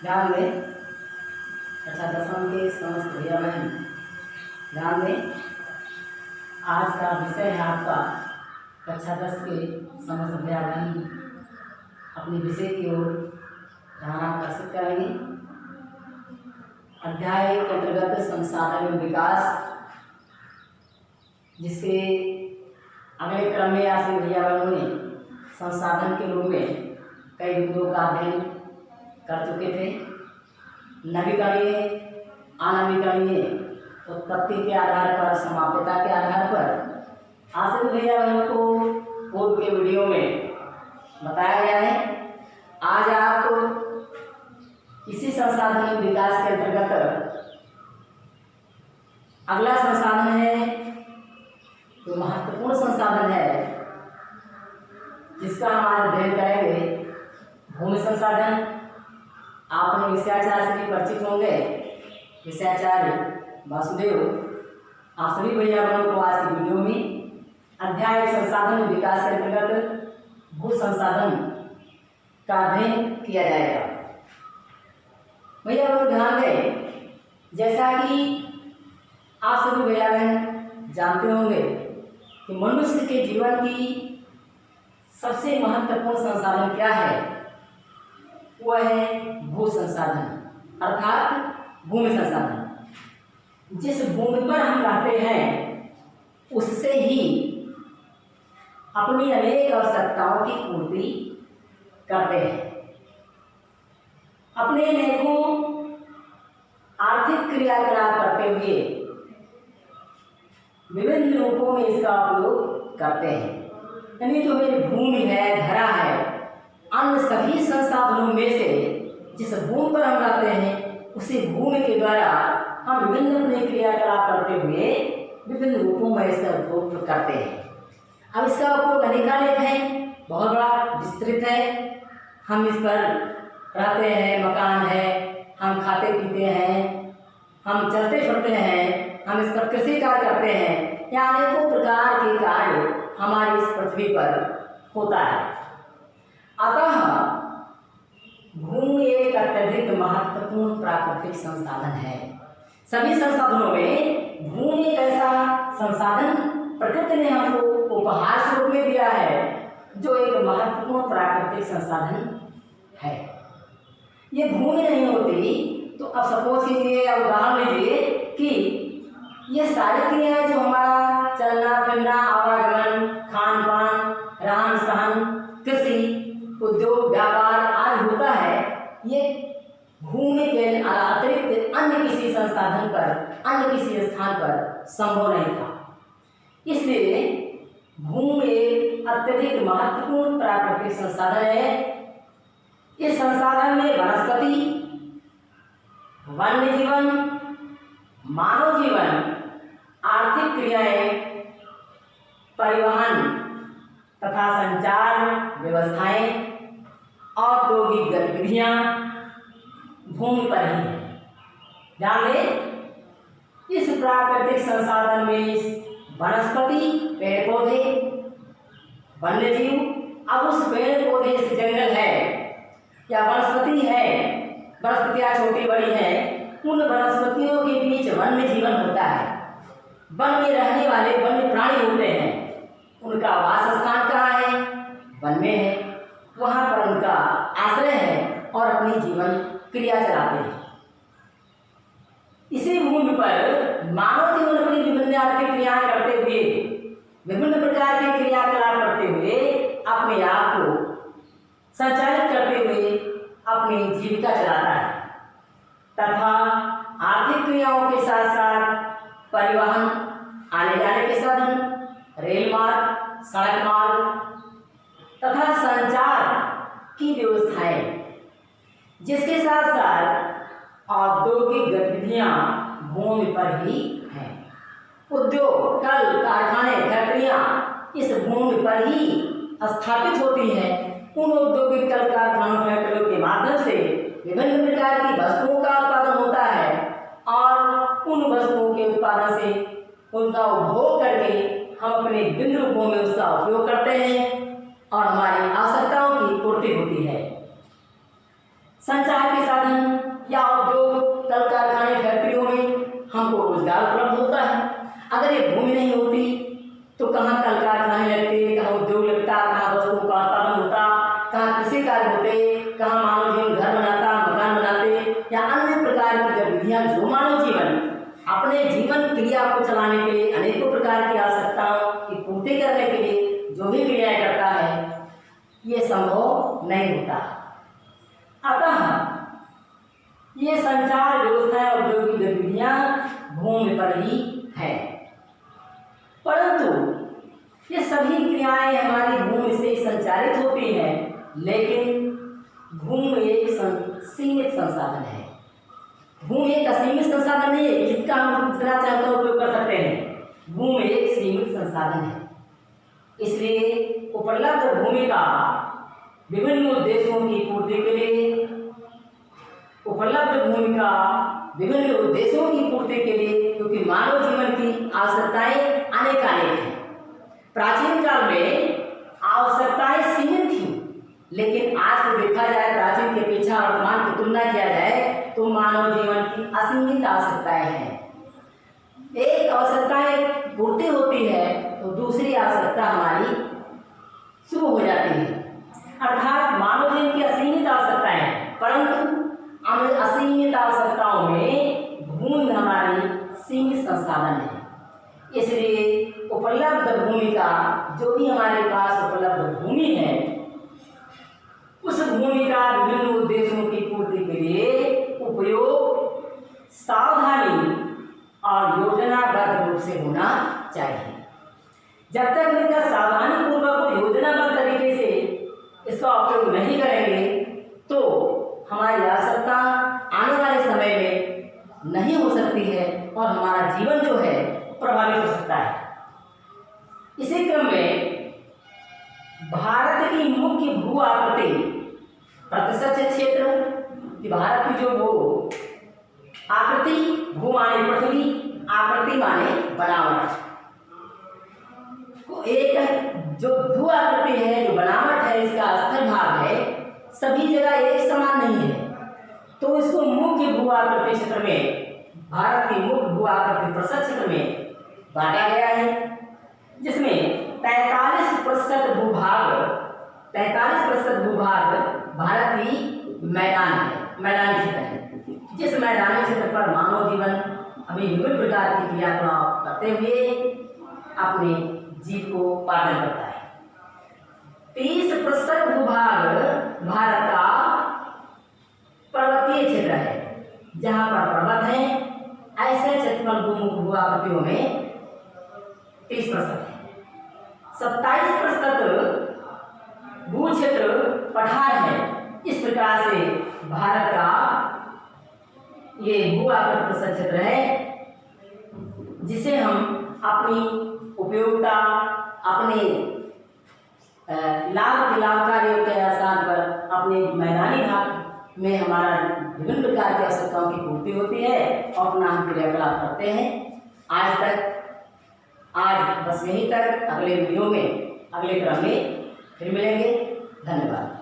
ध्यान में कक्षा 10वीं के समस्त भैया बहन ध्यान में, आज का विषय है आपका कक्षा 10 के समस्त भैया बहन अपने विषय की ओर ध्यान आकर्षित करेंगे। अध्याय के अंतर्गत संसाधन एवं विकास, जिसके अगले क्रम में आज भैया बहनों ने संसाधन के रूप में कई विषयों का अध्ययन कर चुके थे। नवीकरणीय, अनवीकरणीय, उत्पत्ति के आधार पर, समाप्यता के आधार पर आश्रित भैया बहनों को पूर्व के वीडियो में बताया गया है। आज आप इसी संसाधन विकास के अंतर्गत अगला संसाधन है, जो महत्वपूर्ण संसाधन है, जिसका हम आज अध्ययन करेंगे, भूमि संसाधन। आपने विषयाचार्य से भी परिचित होंगे, विषयाचार्य वासुदेव। आप सभी भैया बहनों को आज की वीडियो में अध्याय संसाधन विकास के अंतर्गत भू संसाधन का अध्ययन किया जाएगा। भैया बहनों ध्यान दें, जैसा कि आप सभी भैया बहन जानते होंगे कि मनुष्य के जीवन की सबसे महत्वपूर्ण संसाधन क्या है, वह है भू संसाधन अर्थात भूमि संसाधन। जिस भूमि पर हम रहते हैं उससे ही अपनी अनेक आवश्यकताओं की पूर्ति करते हैं। अपने अनेकों आर्थिक क्रियाकलाप करते हुए विभिन्न रूपों में इसका उपयोग करते हैं। यानी जो मेरी भूमि है, धरा है, अन्य सभी संसाधनों में से जिस भूमि पर हम रहते हैं उसी भूमि के द्वारा हम विभिन्न अपने क्रियाकलाप करते हुए विभिन्न रूपों में इसका उपयोग करते हैं। अब इसका उपयोग अनेकानेक है, बहुत बड़ा विस्तृत है। हम इस पर रहते हैं, मकान है, हम खाते पीते हैं, हम चलते फिरते हैं, हम इस पर कृषि कार्य करते हैं, या अनेकों प्रकार के कार्य हमारी इस पृथ्वी पर होता है। अतः भूमि एक अत्यधिक महत्वपूर्ण प्राकृतिक संसाधन है। सभी संसाधनों में भूमि एक ऐसा संसाधन प्रकृति ने हमको उपहार स्वरूप में दिया है, जो एक महत्वपूर्ण प्राकृतिक संसाधन है। ये भूमि नहीं होती तो अब सपोज कीजिए या उदाहरण लीजिए कि ये सारी क्रियाएं जो हमारा चलना फिरना, आवागमन, खान पान, रहन सहन, कृषि, उद्योग, व्यापार आदि होता है, ये भूमि के अतिरिक्त अन्य किसी संसाधन पर, अन्य किसी स्थान पर संभव नहीं था। इसलिए भूमि एक अत्यधिक महत्वपूर्ण प्राकृतिक संसाधन है। इस संसाधन में वनस्पति, वन्य जीवन, मानव जीवन, आर्थिक क्रियाएं, परिवहन तथा संचार व्यवस्थाएं, औद्योगिक गतिविधियां भूमि पर ही है। ध्यान दें, इस प्राकृतिक संसाधन में वनस्पति, पेड़ पौधे, वन्य जीव, अब उस पेड़ पौधे से जंगल है या वनस्पति है, वनस्पतियां छोटी बड़ी है, उन वनस्पतियों के बीच वन्य जीवन होता है। वन में रहने वाले वन्य प्राणी होते हैं, उनका वास स्थान कहाँ है? वन में है। वहाँ पर उनका आश्रय है और अपनी जीवन क्रिया चलाते हैं। इसी भूमि पर मानव जीवन अपनी विभिन्न आर्थिक क्रियाएं करते हुए, विभिन्न प्रकार के क्रियाकलाप करते हुए अपने आप को संचालित करते हुए अपनी जीविका चलाता है तथा आर्थिक क्रियाओं के साथ साथ परिवहन, आने जाने के साधन, रेल मार्ग, सड़क मार्ग तथा संचार की व्यवस्थाएं, जिसके साथ साथ औद्योगिक गतिविधियां भूमि पर ही हैं। उद्योग, कल कारखाने, फैक्ट्रियां इस भूमि पर ही स्थापित होती हैं। उन औद्योगिक कल कारखानों, फैक्ट्रियों के माध्यम से विभिन्न प्रकार की वस्तुओं का उत्पादन होता है और उन वस्तुओं के उत्पादन से उनका उपभोग करके हम अपने विभिन्न रूपों में उसका उपयोग करते हैं और हमारी आवश्यकताओं की पूर्ति होती है। संचार के साधन जहाँ कृषि कार्य होते, कहाँ मानव जीवन घर बनाता, मकान बनाते या अन्य प्रकार की गतिविधियां जो मानव जीवन अपने जीवन क्रिया को चलाने के लिए अनेकों प्रकार की आवश्यकताओं की पूर्ति करने के लिए जो भी क्रियाएं करता है, ये संभव नहीं होता। अतः ये संचार व्यवस्थाएं औद्योगिक गतिविधियां भूमि पर ही है, परंतु ये सभी क्रियाएं हमारी भूमि से संचालित होती हैं, लेकिन भूमि एक सीमित संसाधन है। भूमि एक असीमित संसाधन नहीं है जिसका हम जितना चाहते हैं उपयोग कर सकते हैं। भूमि एक सीमित संसाधन है, इसलिए उपलब्ध भूमि का विभिन्न उद्देश्यों की पूर्ति के लिए क्योंकि मानव जीवन की आवश्यकताएं अनेकानेक हैं। प्राचीन काल में आवश्यकताएं सीमित थी, लेकिन आज को देखा जाए, प्राचीन की अपेक्षा वर्तमान की तुलना किया जाए तो मानव जीवन की असीमित आवश्यकताएं हैं। एक आवश्यकताएं पूर्ति होती है तो दूसरी आवश्यकता हमारी शुरू हो जाती है। अर्थात मानव जीवन की असीमित आवश्यकताएं हैं, परंतु असीमित आवश्यकताओं में भूमि हमारी सीमित संसाधन है। इसलिए उपलब्ध भूमि का, जो भी हमारे पास उपलब्ध भूमि है, उस भूमि का विभिन्न उद्देश्यों की पूर्ति के लिए उपयोग सावधानी और योजनाबद्ध रूप से होना चाहिए। जब तक इसका सावधानी पूर्वक और योजनाबद्ध तरीके से इसका उपयोग नहीं करेंगे तो हमारी आवश्यकता आने वाले समय में नहीं हो सकती है और हमारा जीवन जो है प्रभावित हो सकता है। इसी क्रम में भारत की मुख्य भू आकृति प्रतिशत क्षेत्र कि भारत की जो वो आकृति, भू माने पृथ्वी, आकृति माने बनावट, एक जो भू आकृति है, जो बनावट है, इसका स्थल भाग है, सभी जगह एक समान नहीं है। तो इसको मुख्य भू आकृति क्षेत्र में, भारत की मुख्य भू आकृति प्रतिशत क्षेत्र में बांटा गया है, जिसमें 43% भूभाग भारत की मैदान है, मैदानी क्षेत्र है। जिस मैदानी क्षेत्र पर मानव जीवन अभी विभिन्न प्रकार की क्रियाकलाप करते हुए अपने जीव को पालन करता है। 30% भूभाग भारत का पर्वतीय क्षेत्र है, जहाँ पर पर्वत है। ऐसे क्षेत्रफल भू आकृतियों में 30% है। 27% भू क्षेत्र पठार है। इस प्रकार से भारत का ये भू आकृति प्रतिशत क्षेत्र है, जिसे हम अपनी उपयोगिता, अपने लाभ कार्यों के आधार पर अपने मैदानी भाग में हमारा विभिन्न प्रकार की आवश्यकताओं की पूर्ति होती है और अपना हम क्रियाकलाप करते हैं। आज बस यहीं तक। अगले वीडियो में, अगले क्रम में फिर मिलेंगे। धन्यवाद।